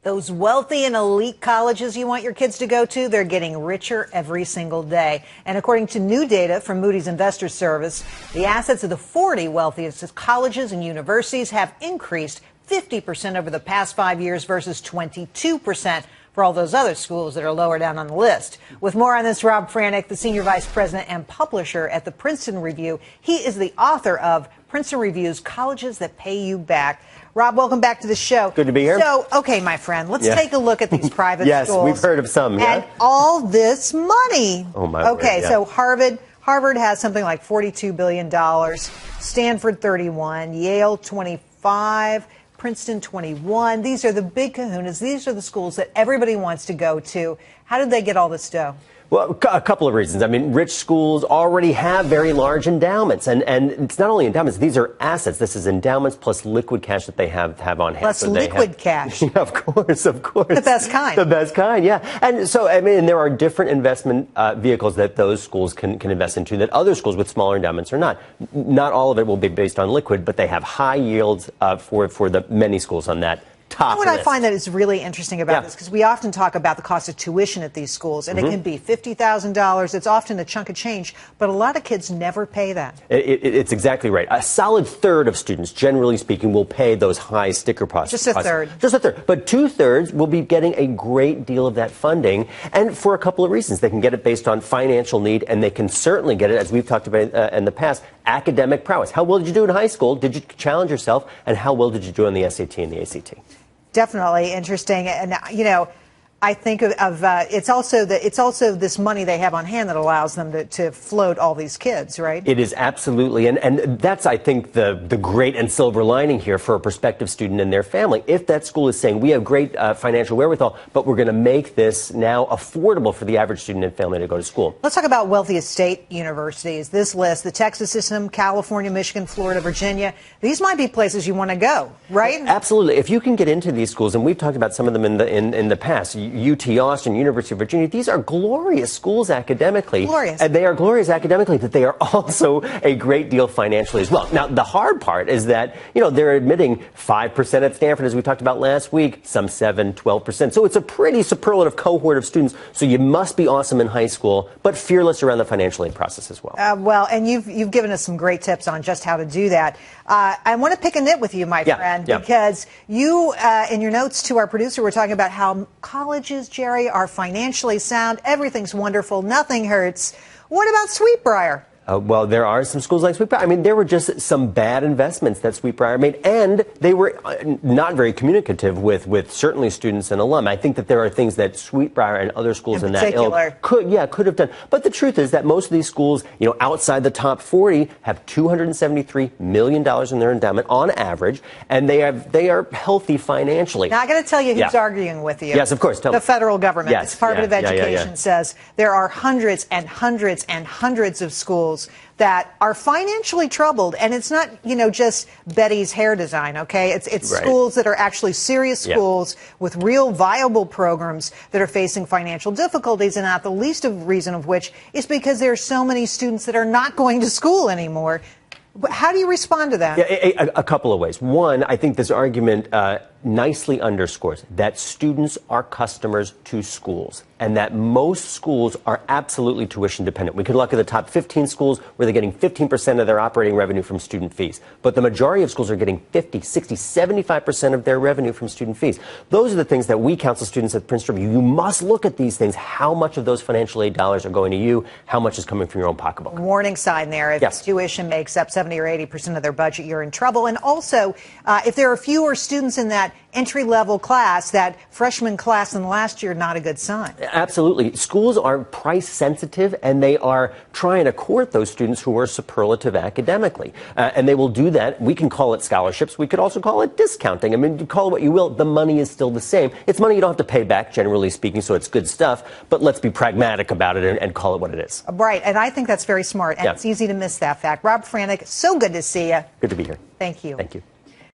Those wealthy and elite colleges you want your kids to go to, they're getting richer every single day. And according to new data from Moody's Investor Service, the assets of the 40 wealthiest colleges and universities have increased 50% over the past 5 years versus 22% for all those other schools that are lower down on the list. With more on this, Rob Franek, the Senior Vice President and Publisher at the Princeton Review. He is the author of Princeton Review's Colleges That Pay You Back. Rob, welcome back to the show. Good to be here. So, okay, my friend, let's take a look at these private yes, schools. Yes, we've heard of some, And all this money. Oh, my word, Okay, so Harvard has something like $42 billion, Stanford 31, Yale 25, Princeton 21. These are the big kahunas. These are the schools that everybody wants to go to. How did they get all this dough? Well, a couple of reasons. I mean, rich schools already have very large endowments, and it's not only endowments, these are assets. This is endowments plus liquid cash that they have on hand. Plus so liquid cash. Yeah, of course. The best kind. The best kind, yeah. And so, I mean, there are different investment vehicles that those schools can invest into that other schools with smaller endowments are not. Not all of it will be based on liquid, but they have high yields for the many schools on that. You know what I find that is really interesting about this, because we often talk about the cost of tuition at these schools, and it can be $50,000. It's often a chunk of change, but a lot of kids never pay that. It's exactly right. A solid third of students, generally speaking, will pay those high sticker costs. Just a third. Just a third. But 2/3 will be getting a great deal of that funding, and for a couple of reasons. They can get it based on financial need, and they can certainly get it, as we've talked about in the past, academic prowess. How well did you do in high school? Did you challenge yourself? And how well did you do on the SAT and the ACT? Definitely interesting. And, you know, I think of it's also this money they have on hand that allows them to float all these kids, right? It is absolutely. And that's, I think, the great and silver lining here for a prospective student and their family. If that school is saying, we have great financial wherewithal, but we're going to make this now affordable for the average student and family to go to school. Let's talk about wealthiest state universities. This list, the Texas system, California, Michigan, Florida, Virginia, these might be places you want to go, right? Absolutely. If you can get into these schools, and we've talked about some of them in the past, UT Austin, University of Virginia, these are glorious schools academically. Glorious. And they are glorious academically, but they are also a great deal financially as well. Now, the hard part is that, you know, they're admitting 5% at Stanford, as we talked about last week, some 7, 12%. So it's a pretty superlative cohort of students. So you must be awesome in high school, but fearless around the financial aid process as well. Well, and you've given us some great tips on just how to do that. I want to pick a nit with you, my friend, because you, in your notes to our producer, were talking about how colleges, Gerri, are financially sound. Everything's wonderful. Nothing hurts. What about Sweetbriar? Well, there are some schools like Sweetbriar. I mean, there were just some bad investments that Sweetbriar made, and they were not very communicative with certainly students and alum. I think that there are things that Sweetbriar and other schools in that ilk could have done. But the truth is that most of these schools, you know, outside the top 40, have $273 million in their endowment on average, and they are healthy financially. Now, I got to tell you who's arguing with you. Yes, of course. The federal government. Yes. The Department of Education says there are hundreds and hundreds and hundreds of schools that are financially troubled, and it's not, you know, just Betty's hair design, okay? It's schools that are actually serious schools with real viable programs that are facing financial difficulties, and not the least of reason of which is because there are so many students that are not going to school anymore. How do you respond to that? Yeah, a couple of ways. One, I think this argument nicely underscores that students are customers to schools, and that most schools are absolutely tuition dependent. We could look at the top 15 schools where they're getting 15% of their operating revenue from student fees. But the majority of schools are getting 50, 60, 75% of their revenue from student fees. Those are the things that we counsel students at Princeton Review. You must look at these things. How much of those financial aid dollars are going to you? How much is coming from your own pocketbook? Warning sign there. If tuition makes up 70 or 80% of their budget, you're in trouble. And also, if there are fewer students in that entry-level class, that freshman class than last year, not a good sign. Absolutely. Schools are price sensitive, and they are trying to court those students who are superlative academically. And they will do that. We can call it scholarships. We could also call it discounting. I mean, you call it what you will. The money is still the same. It's money you don't have to pay back, generally speaking, so it's good stuff. But let's be pragmatic about it and call it what it is. Right. And I think that's very smart. And it's easy to miss that fact. Rob Franek, so good to see you. Good to be here. Thank you. Thank you.